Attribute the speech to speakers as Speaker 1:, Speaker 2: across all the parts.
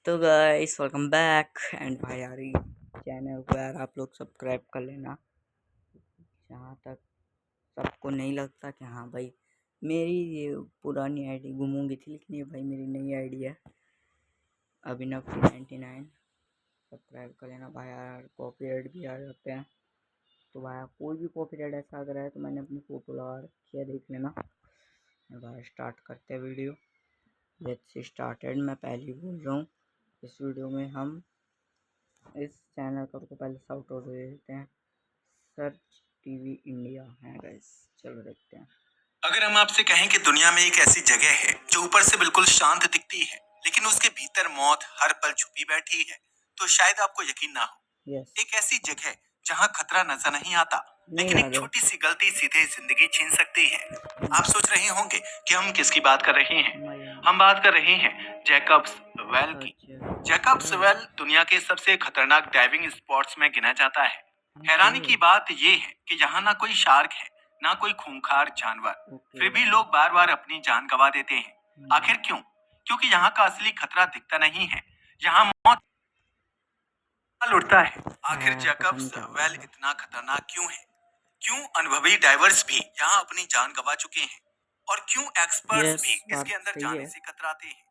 Speaker 1: तो guys welcome back and भाई यार चैनल को यार आप लोग सब्सक्राइब कर लेना। जहाँ तक सबको नहीं लगता कि हाँ भाई मेरी ये पुरानी आईडी गुम हो गई थी, लेकिन ये भाई मेरी नई आईडी है अभिनव 99। सब्सक्राइब कर लेना भाई यार। कॉपीराइट भी आ जाते हैं तो भाई कोई भी कॉपीराइट ऐसा अगर है तो मैंने अपनी फ़ोटो लगा रखी है, देख लेना। भाई स्टार्ट करते हैं वीडियो। Let's started. मैं पहले ही बोल रहा हूँ इस वीडियो में हम इस चैनल को पहले साउट आउट दे देते हैं। सर्च टीवी इंडिया है गाइस, चलो देखते हैं।
Speaker 2: अगर हम आपसे कहें कि दुनिया में एक ऐसी जगह है जो ऊपर से बिल्कुल शांत दिखती है लेकिन उसके भीतर मौत हर पल छुपी बैठी है, तो शायद आपको यकीन ना हो।
Speaker 1: यस,
Speaker 2: एक ऐसी जगह जहां खतरा नजर नहीं आता
Speaker 1: नहीं
Speaker 2: लेकिन एक
Speaker 1: याद है।
Speaker 2: छोटी सी गलती सीधे जिंदगी छीन सकती है। आप सोच रहे होंगे कि हम किसकी बात कर रहे हैं। हम बात कर रहे हैं जैकब्स वेल की। जैकब्स वेल दुनिया के सबसे खतरनाक डाइविंग स्पॉट्स में गिना जाता है। हैरानी की बात यह है कि यहाँ ना कोई शार्क है, ना कोई खूंखार जानवर, फिर भी लोग बार बार अपनी जान गंवा देते हैं। आखिर क्यों? क्योंकि यहाँ का असली खतरा दिखता नहीं है, यहाँ मौत लुटता है। आखिर जैकब्स वेल इतना खतरनाक क्यों है? क्यों अनुभवी डाइवर्स भी यहाँ अपनी जान गंवा चुके हैं और क्यों एक्सपर्ट्स भी
Speaker 1: बात
Speaker 2: इसके अंदर
Speaker 1: सही
Speaker 2: जाने
Speaker 1: है।
Speaker 2: से कतराते हैं?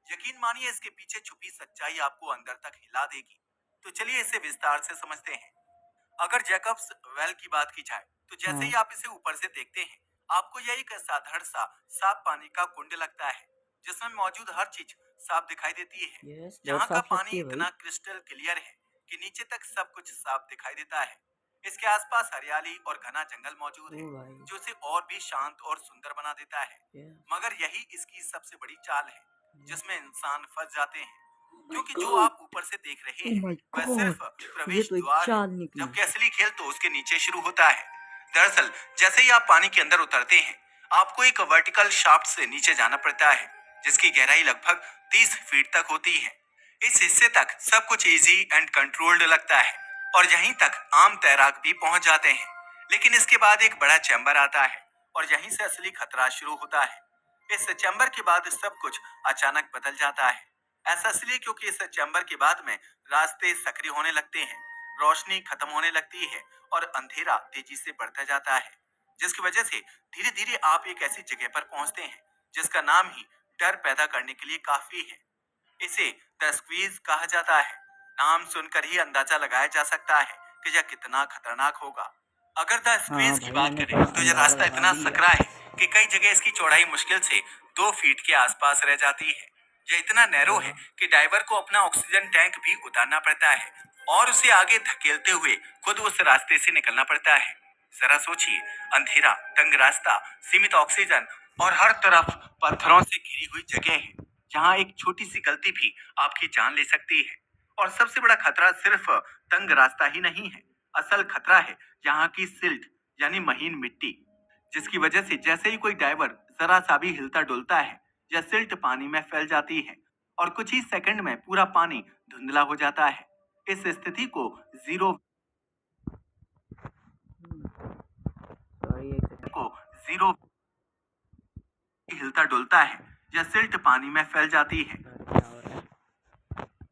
Speaker 2: यकीन मानिए इसके पीछे छुपी सच्चाई आपको अंदर तक हिला देगी। तो चलिए इसे विस्तार से समझते हैं। अगर जैकब्स वेल की बात की जाए तो जैसे ही आप इसे ऊपर से देखते हैं, आपको यह एक साधारण सा साफ पानी का कुंड लगता है जिसमें मौजूद हर चीज साफ दिखाई देती है।
Speaker 1: बहुत
Speaker 2: यहाँ का
Speaker 1: साफ लगती
Speaker 2: पानी
Speaker 1: है भाई।
Speaker 2: इतना क्रिस्टल क्लियर है कि नीचे तक सब कुछ साफ दिखाई देता है। इसके आसपास हरियाली और घना जंगल मौजूद है
Speaker 1: ओ भाई।
Speaker 2: जो इसे और भी शांत और सुंदर बना देता है। मगर यही इसकी सबसे बड़ी चाल है जिसमें इंसान फंस जाते हैं, क्योंकि जो आप ऊपर से देख रहे
Speaker 1: ओ
Speaker 2: हैं
Speaker 1: माय
Speaker 2: वह
Speaker 1: गॉड,
Speaker 2: सिर्फ
Speaker 1: ये
Speaker 2: प्रवेश
Speaker 1: तो एक
Speaker 2: द्वार है,
Speaker 1: चाल निकली।
Speaker 2: जबकि असली खेल तो उसके नीचे शुरू होता है। दरअसल जैसे ही आप पानी के अंदर उतरते हैं, आपको एक वर्टिकल शाफ्ट से नीचे जाना पड़ता है जिसकी गहराई लगभग 30 फीट तक होती है। इस हिस्से तक सब कुछ इजी एंड कंट्रोल्ड लगता है और यहीं तक आम तैराक भी पहुंच जाते हैं। लेकिन इसके बाद एक बड़ा चैम्बर आता है और यहीं से असली खतरा शुरू होता है। इस चैम्बर के बाद सब कुछ अचानक बदल जाता है। ऐसा इसलिए क्योंकि इस चैम्बर के बाद में रास्ते सक्रिय होने लगते हैं, रोशनी खत्म होने लगती है और अंधेरा तेजी से बढ़ता जाता है, जिसकी वजह से धीरे धीरे आप एक ऐसी जगह पर पहुंचते हैं जिसका नाम ही डर पैदा करने के लिए काफी है। इसे द स्क्वीज कहा जाता है। नाम सुनकर ही अंदाजा लगाया जा सकता है कि यह कितना खतरनाक होगा। अगर द स्क्वीज की बात करें तो यह रास्ता इतना सकरा है कि कई जगह इसकी चौड़ाई मुश्किल से 2 फीट के आसपास रह जाती है। यह इतना नैरो है कि डाइवर को अपना ऑक्सीजन टैंक भी उतारना पड़ता है और उसे आगे धकेलते हुए खुद उस रास्ते से निकलना पड़ता है। जरा सोचिए, अंधेरा, तंग रास्ता, सीमित ऑक्सीजन और हर तरफ पत्थरों से घिरी हुई जगह है जहाँ एक छोटी सी गलती भी आपकी जान ले सकती है। और सबसे बड़ा खतरा सिर्फ तंग रास्ता ही नहीं है, असल खतरा है यहाँ की सिल्ट यानी महीन मिट्टी, जिसकी वजह से जैसे ही कोई डाइवर जरा सा भी हिलता डुलता है, यह सिल्ट पानी में फैल जाती है और कुछ ही सेकंड में पूरा पानी धुंधला हो जाता है। इस स्थिति को जीरो को जीरो हिलता डुलता है, यह सिल्ट पानी में फैल जाती है।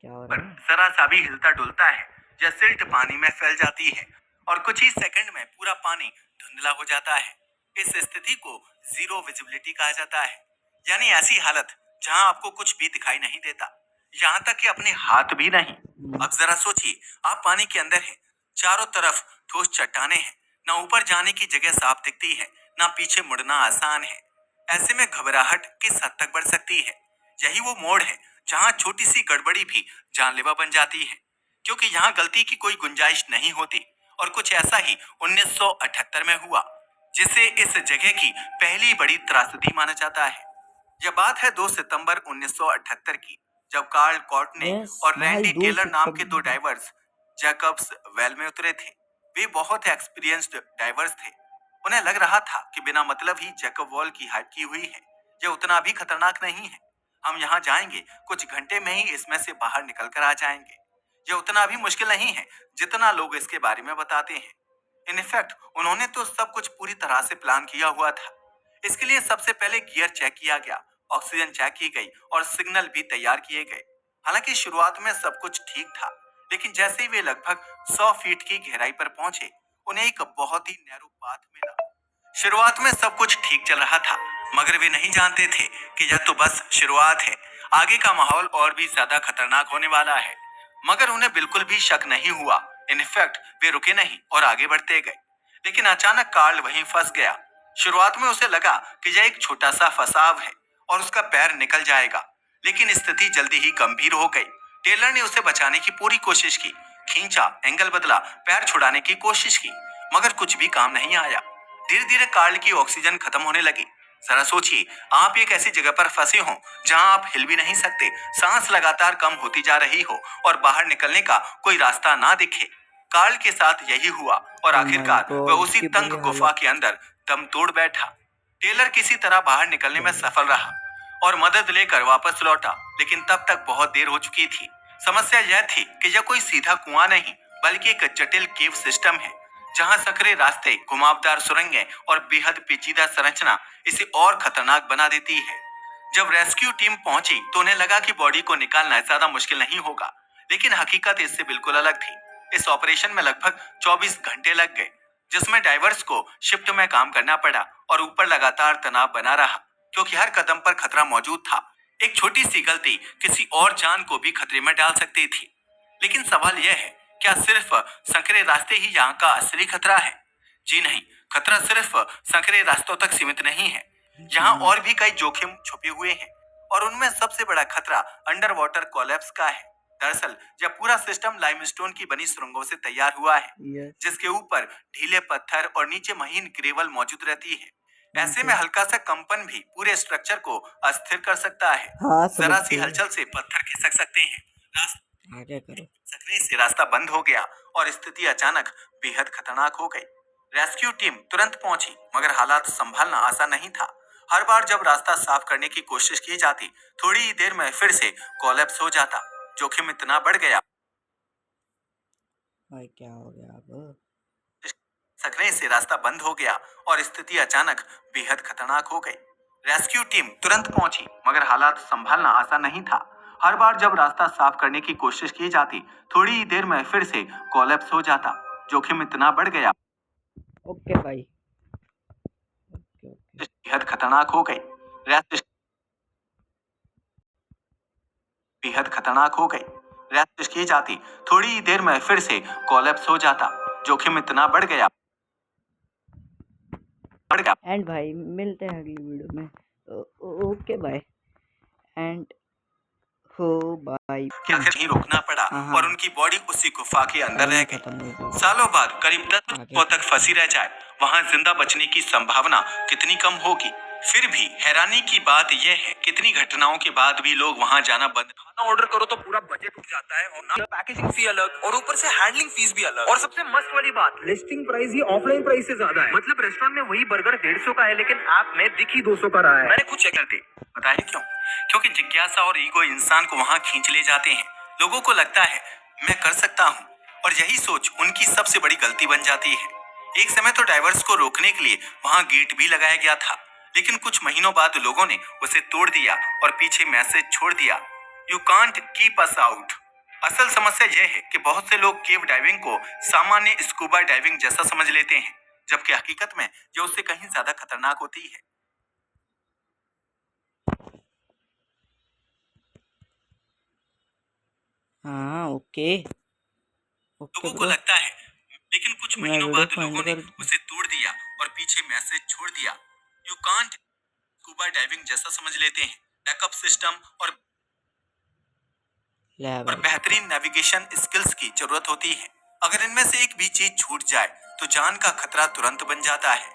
Speaker 1: क्या हो
Speaker 2: पर
Speaker 1: रहा है?
Speaker 2: जरा सा भी हिलता डुलता है, यह सिल्ट पानी में फैल जाती है और कुछ ही सेकंड में पूरा पानी धुंधला हो जाता है। इस स्थिति को जीरो विजिबिलिटी कहा जाता है, यानी ऐसी हालत जहां आपको कुछ भी दिखाई नहीं देता, यहाँ तक कि अपने हाथ भी नहीं। अब जरा सोचिए, आप पानी के अंदर हैं, चारों तरफ ठोस चट्टाने हैं, ना ऊपर जाने की जगह साफ दिखती है, ना पीछे मुड़ना आसान है। ऐसे में घबराहट किस हद तक बढ़ सकती है? यही वो मोड़ है जहां छोटी सी गड़बड़ी भी जानलेवा बन जाती है, क्योंकि यहाँ गलती की कोई गुंजाइश नहीं होती। और कुछ ऐसा ही 1978 में हुआ, जिसे इस जगह की पहली बड़ी त्रासदी माना जाता है। यह बात है 2 सितंबर 1978 की, जब कार्ल कॉर्टने
Speaker 1: यस
Speaker 2: और
Speaker 1: भाई,
Speaker 2: रैंडी
Speaker 1: दो
Speaker 2: टेलर नाम के दो
Speaker 1: सितंबर।
Speaker 2: डाइवर्स जैकब्स वेल में उतरे थे। वे बहुत एक्सपीरियंस्ड डाइवर्स थे। उन्हें लग रहा था कि बिना मतलब ही जैकब वॉल की हाइट की हुई है, यह उतना भी खतरनाक नहीं है। हम यहाँ जाएंगे, कुछ घंटे में ही इसमें से बाहर निकल कर आ जाएंगे। यह उतना भी मुश्किल नहीं है जितना लोग इसके बारे में बताते हैं। इनफैक्ट उन्होंने तो सब कुछ पूरी तरह से प्लान किया हुआ था। इसके लिए सबसे पहले गियर चेक किया गया, ऑक्सीजन चेक की गई और सिग्नल भी तैयार किए गए। हालांकि शुरुआत में सब कुछ ठीक था, लेकिन जैसे ही वे लगभग 100 फीट की गहराई पर पहुंचे, उन्हें एक बहुत ही नैरो पाथ मिला। शुरुआत में सब कुछ ठीक चल रहा था, मगर वे नहीं जानते थे कि यह तो बस शुरुआत है। आगे का माहौल और भी ज्यादा खतरनाक होने वाला है। मगर उन्हें बिल्कुल भी शक नहीं हुआ। इनफैक्ट वे रुके नहीं और आगे बढ़ते गए। लेकिन अचानक कार्ल वहीं फंस गया। शुरुआत में उसे लगा कि यह एक छोटा सा फंसाव है और उसका पैर निकल जाएगा, लेकिन स्थिति जल्दी ही गंभीर हो गई। टेलर ने उसे बचाने की पूरी कोशिश की, खींचा, एंगल बदला, पैर छुड़ाने की कोशिश की, मगर कुछ भी काम नहीं आया। धीरे धीरे कार्ल की ऑक्सीजन खत्म होने लगी। जरा सोचिए, आप एक ऐसी जगह पर फंसे हो जहां आप हिल भी नहीं सकते, सांस लगातार कम होती जा रही हो और बाहर निकलने का कोई रास्ता ना दिखे। कार्ल के साथ यही हुआ और
Speaker 1: ओ माय
Speaker 2: आखिरकार वह
Speaker 1: गॉड,
Speaker 2: उसी
Speaker 1: इसकी
Speaker 2: तंग
Speaker 1: बुरी
Speaker 2: गुफा
Speaker 1: हालत।
Speaker 2: के अंदर दम तोड़ बैठा। टेलर किसी तरह बाहर निकलने में सफल रहा और मदद लेकर वापस लौटा, लेकिन तब तक बहुत देर हो चुकी थी। समस्या यह थी कि यह कोई सीधा कुआं नहीं, बल्कि एक जटिल केव सिस्टम है, जहां सकरे रास्ते, घुमावदार सुरंगें और बेहद पेचीदा संरचना इसे और खतरनाक बना देती है। जब रेस्क्यू टीम पहुंची तो उन्हें लगा कि बॉडी को निकालना ज्यादा मुश्किल नहीं होगा, लेकिन हकीकत इससे बिल्कुल अलग थी। इस ऑपरेशन में लगभग 24 घंटे लग गए, जिसमें डाइवर्स को शिफ्ट में काम करना पड़ा और ऊपर लगातार तनाव बना रहा, क्योंकि हर कदम पर खतरा मौजूद था। एक छोटी सी गलती किसी और जान को भी खतरे में डाल सकती थी। लेकिन सवाल यह है, क्या सिर्फ संकरे रास्ते ही यहाँ का असली खतरा है? जी नहीं, खतरा सिर्फ संकरे रास्तों तक सीमित नहीं है। यहाँ और भी कई जोखिम छुपे हुए हैं और उनमें सबसे बड़ा खतरा अंडर वाटर कोलैप्स का है। दरअसल यह पूरा सिस्टम लाइमस्टोन की बनी सुरंगों से तैयार हुआ है,
Speaker 1: यस।
Speaker 2: जिसके ऊपर ढीले पत्थर और नीचे महीन ग्रेवल मौजूद रहती है। ऐसे में हल्का सा कंपन भी पूरे स्ट्रक्चर को अस्थिर कर सकता है।
Speaker 1: हाँ, समझ
Speaker 2: जरा सी
Speaker 1: गए।
Speaker 2: हलचल से पत्थर खिसक सकते हैं।
Speaker 1: आगे करो।
Speaker 2: सकने से रास्ता बंद हो गया और स्थिति अचानक बेहद खतरनाक हो गई। रेस्क्यू टीम तुरंत पहुंची, मगर हालात संभालना आसान नहीं था। हर बार जब रास्ता साफ करने की कोशिश की जाती, थोड़ी ही देर में फिर से कोलैप्स हो जाता। जोखिम इतना बढ़ गया,
Speaker 1: भाई क्या हो गया अब?
Speaker 2: सकने से रास्ता बंद हो गया और स्थिति अचानक बेहद खतरनाक हो गई। रेस्क्यू टीम तुरंत पहुंची, मगर हालात संभालना आसान नहीं था। हर बार जब रास्ता साफ करने की कोशिश की जाती, थोड़ी ही देर में फिर से कोलैप्स हो जाता। जोखिम इतना बढ़ गया,
Speaker 1: ओके भाई। Okay okay.
Speaker 2: बेहद खतरनाक हो गई। रेस्क्यू बेहद खतरनाक हो गई। रेस्क्यू की जाती, थोड़ी ही देर में फिर से कोलैप्स हो जाता। जोखिम इतना बढ़ गया।
Speaker 1: एंड भाई मिलते हैं अगली वीडियो में। ओके बाय एंड हो बाय।
Speaker 2: कि आखिर नहीं रोकना पड़ा
Speaker 1: हाँ।
Speaker 2: और उनकी बॉडी उसी गुफा के अंदर रह
Speaker 1: खत्म हो
Speaker 2: गई।
Speaker 1: गई।
Speaker 2: सालों बाद करीब 10
Speaker 1: आगे।
Speaker 2: फुटों तक फंसी रह जाए, वहां जिंदा बचने की संभावना कितनी कम होगी। फिर भी हैरानी की बात यह है, कितनी घटनाओं के बाद भी लोग वहां जाना बंद।
Speaker 3: खाना ऑर्डर करो तो पूरा बजट उठ जाता है और ना पैकेजिंग फी अलग और ऊपर से हैंडलिंग फीस भी अलग। और सबसे मस्त वाली बात, लिस्टिंग प्राइस ही ऑफलाइन प्राइस से ज्यादा है। मतलब रेस्टोरेंट में वही बर्गर 150 का है, लेकिन ऐप में दिख ही 200 का रहा है।
Speaker 2: मैंने कुछ चेक कर दी, पता है क्यों? क्योंकि जिज्ञासा और ईगो इंसान को वहां खींच ले जाते हैं। लोगों को लगता है मैं कर सकता हूँ, और यही सोच उनकी सबसे बड़ी गलती बन जाती है। एक समय तो डाइवर्स को रोकने के लिए वहां गेट भी लगाया गया था, लेकिन कुछ महीनों बाद लोगों ने उसे तोड़ दिया और पीछे मैसेज छोड़ दिया, you can't keep us out. असल समस्या यह है कि बहुत से लोग केव डाइविंग को सामान्य स्कूबा डाइविंग जैसा समझ लेते हैं, जबकि हकीकत में यह उससे कहीं ज्यादा खतरनाक होती है।
Speaker 1: हाँ ओके ओके
Speaker 2: लोगों को
Speaker 1: ब्रो।
Speaker 2: लगता है, लेकिन कुछ
Speaker 1: मैं
Speaker 2: महीनों
Speaker 1: वीडियो
Speaker 2: बाद
Speaker 1: को
Speaker 2: लोगों
Speaker 1: एंड
Speaker 2: ने
Speaker 1: कर दूं।
Speaker 2: उसे तोड़ दिया और पीछे मैसेज छोड़ दिया, यू कांट स्कूबा डाइविंग जैसा समझ लेते हैं। बैकअप सिस्टम और
Speaker 1: ले
Speaker 2: और
Speaker 1: भाई।
Speaker 2: बेहतरीन नेविगेशन स्किल्स की जरूरत होती है। अगर इनमें से एक भी चीज छूट जाए तो जान का खतरा तुरंत बन जाता है।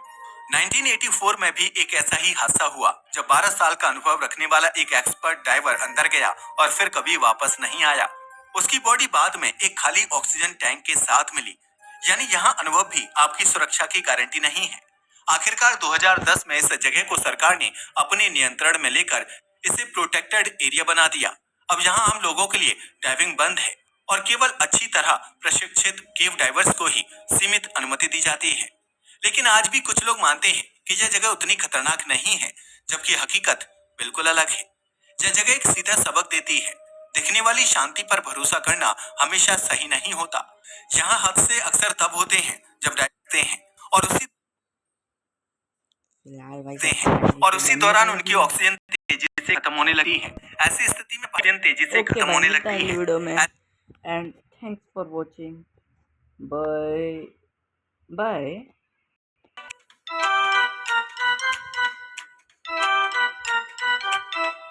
Speaker 2: 1984 में भी एक ऐसा ही हादसा हुआ, जब 12 साल का अनुभव रखने वाला एक एक्सपर्ट डाइवर अंदर गया और फिर कभी वापस नहीं आया। उसकी बॉडी बाद में एक खाली ऑक्सीजन टैंक के साथ मिली। यानी यहाँ अनुभव भी आपकी सुरक्षा की गारंटी नहीं है। आखिरकार 2010 में इस जगह को सरकार ने अपने नियंत्रण में लेकर इसे प्रोटेक्टेड एरिया बना दिया। अब यहाँ हम लोगों के लिए डाइविंग बंद है और केवल अच्छी तरह प्रशिक्षित केव डाइवर्स को ही सीमित अनुमति दी जाती है। लेकिन आज भी कुछ लोग मानते हैं कि यह जगह उतनी खतरनाक नहीं है, जबकि हकीकत बिल्कुल अलग है। यह जगह एक सीधा सबक देती है, दिखने वाली शांति पर भरोसा करना हमेशा सही नहीं होता। यहाँ हादसे अक्सर तब होते हैं जब डायरेक्टर हैं और उसी
Speaker 1: फिलहाल भाई
Speaker 2: हैं
Speaker 1: सब्सक्राइब
Speaker 2: और
Speaker 1: तो
Speaker 2: उसी
Speaker 1: करने
Speaker 2: दौरान
Speaker 1: का
Speaker 2: उनकी
Speaker 1: ही है।
Speaker 2: ऑक्सीजन तेजी से खत्म होने लगती है। ऐसी स्थिति में ऑक्सीजन तेजी से
Speaker 1: ओके
Speaker 2: खत्म
Speaker 1: भाई,
Speaker 2: होने
Speaker 1: मिलता है
Speaker 2: लगती
Speaker 1: अगली
Speaker 2: है।
Speaker 1: वीडियो में and thanks for watching. Bye bye.